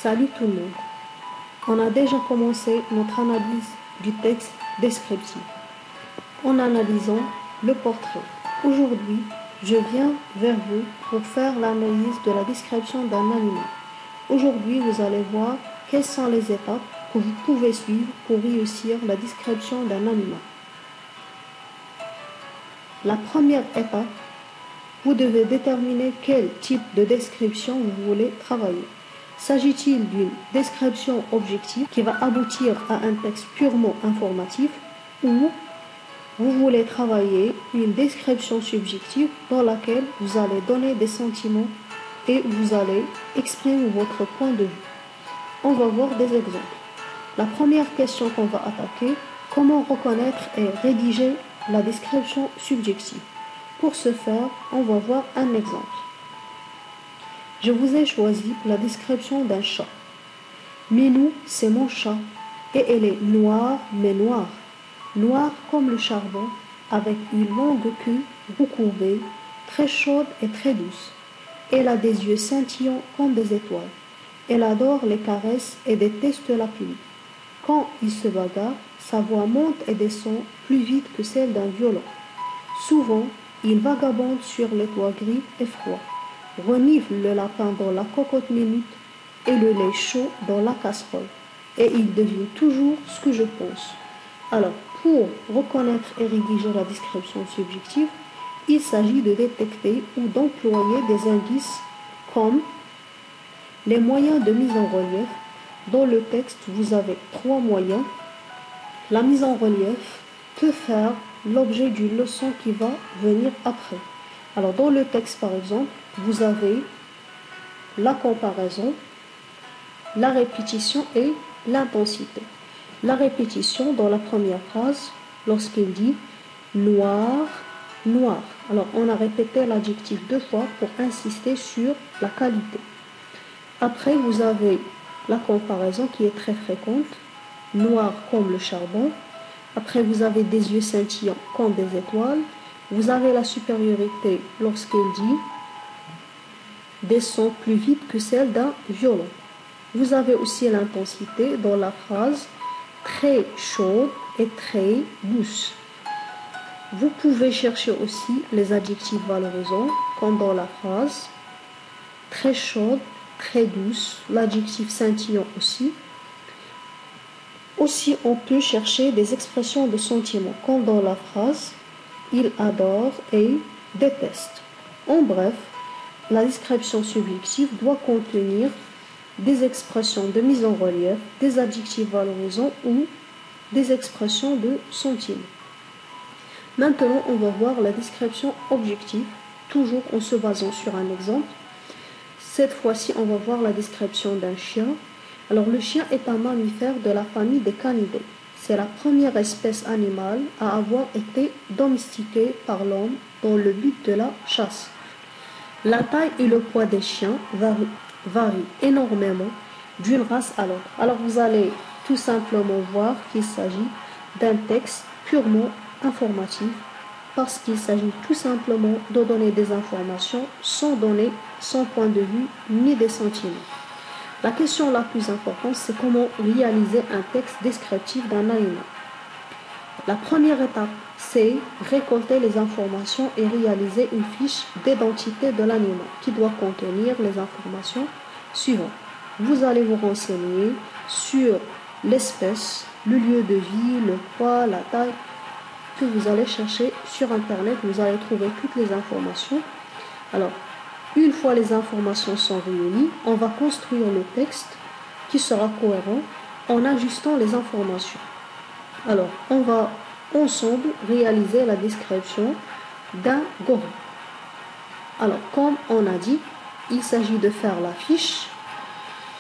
Salut tout le monde. On a déjà commencé notre analyse du texte descriptif en analysant le portrait. Aujourd'hui, je viens vers vous pour faire l'analyse de la description d'un animal. Aujourd'hui, vous allez voir quelles sont les étapes que vous pouvez suivre pour réussir la description d'un animal. La première étape, vous devez déterminer quel type de description vous voulez travailler. S'agit-il d'une description objective qui va aboutir à un texte purement informatif ou vous voulez travailler une description subjective dans laquelle vous allez donner des sentiments et vous allez exprimer votre point de vue. On va voir des exemples. La première question qu'on va attaquer, comment reconnaître et rédiger la description subjective. Pour ce faire, on va voir un exemple. Je vous ai choisi la description d'un chat. Minou, c'est mon chat, et elle est noire mais noire. Noire comme le charbon, avec une longue queue recourbée, très chaude et très douce. Elle a des yeux scintillants comme des étoiles. Elle adore les caresses et déteste la pluie. Quand il se bagarre, sa voix monte et descend plus vite que celle d'un violon. Souvent, il vagabonde sur les toits gris et froids, renifle le lapin dans la cocotte minute et le lait chaud dans la casserole. Et il devine toujours ce que je pense. Alors, pour reconnaître et rédiger la description subjective, il s'agit de détecter ou d'employer des indices comme les moyens de mise en relief. Dans le texte, vous avez 3 moyens. La mise en relief peut faire l'objet d'une leçon qui va venir après. Alors, dans le texte, par exemple, vous avez la comparaison, la répétition et l'intensité. La répétition dans la première phrase, lorsqu'il dit noir, noir. Alors, on a répété l'adjectif 2 fois pour insister sur la qualité. Après, vous avez la comparaison qui est très fréquente, noir comme le charbon. Après, vous avez des yeux scintillants comme des étoiles. Vous avez la supériorité lorsqu'il dit descend plus vite que celle d'un violon. Vous avez aussi l'intensité dans la phrase très chaude et très douce. Vous pouvez chercher aussi les adjectifs valorisants comme dans la phrase très chaude, très douce, l'adjectif scintillant aussi. Aussi, on peut chercher des expressions de sentiments comme dans la phrase il adore et déteste. En bref, la description subjective doit contenir des expressions de mise en relief, des adjectifs valorisants ou des expressions de sentiments. Maintenant, on va voir la description objective, toujours en se basant sur un exemple. Cette fois-ci, on va voir la description d'un chien. Alors, le chien est un mammifère de la famille des canidés. C'est la première espèce animale à avoir été domestiquée par l'homme dans le but de la chasse. La taille et le poids des chiens varient énormément d'une race à l'autre. Alors, vous allez tout simplement voir qu'il s'agit d'un texte purement informatif parce qu'il s'agit tout simplement de donner des informations sans donner son point de vue ni des sentiments. La question la plus importante, c'est comment réaliser un texte descriptif d'un animal. La première étape, c'est récolter les informations et réaliser une fiche d'identité de l'animal qui doit contenir les informations suivantes. Vous allez vous renseigner sur l'espèce, le lieu de vie, le poids, la taille, que vous allez chercher sur Internet. Vous allez trouver toutes les informations. Alors, une fois les informations sont réunies, on va construire le texte qui sera cohérent en ajustant les informations. Alors, on va ensemble réaliser la description d'un gorille. Alors, comme on a dit, il s'agit de faire la fiche.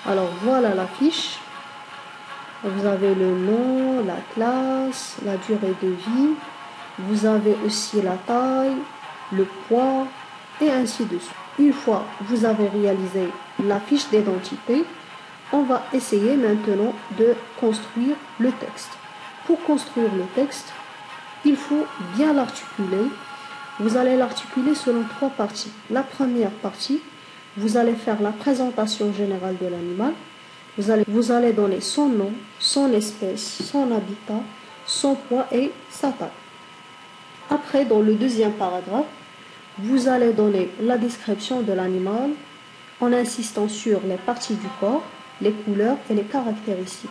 Alors, voilà la fiche. Vous avez le nom, la classe, la durée de vie. Vous avez aussi la taille, le poids et ainsi de suite. Une fois que vous avez réalisé la fiche d'identité, on va essayer maintenant de construire le texte. Pour construire le texte, il faut bien l'articuler. Vous allez l'articuler selon 3 parties. La première partie, vous allez faire la présentation générale de l'animal. Vous allez donner son nom, son espèce, son habitat, son poids et sa taille. Après, dans le deuxième paragraphe, vous allez donner la description de l'animal en insistant sur les parties du corps, les couleurs et les caractéristiques.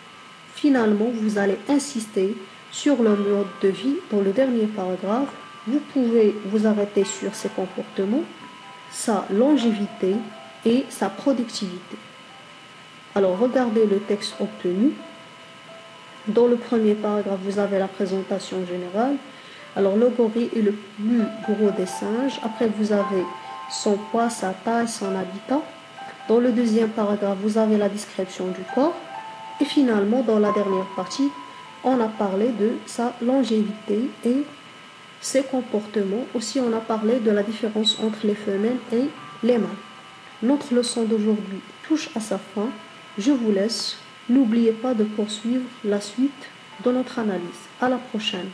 Finalement, vous allez insister sur le mode de vie dans le dernier paragraphe. Vous pouvez vous arrêter sur ses comportements, sa longévité et sa productivité. Alors, regardez le texte obtenu. Dans le premier paragraphe, vous avez la présentation générale. Alors, le gorille est le plus gros des singes. Après, vous avez son poids, sa taille, son habitat. Dans le deuxième paragraphe, vous avez la description du corps. Et finalement, dans la dernière partie, on a parlé de sa longévité et ses comportements. Aussi, on a parlé de la différence entre les femelles et les mâles. Notre leçon d'aujourd'hui touche à sa fin. Je vous laisse. N'oubliez pas de poursuivre la suite de notre analyse. À la prochaine.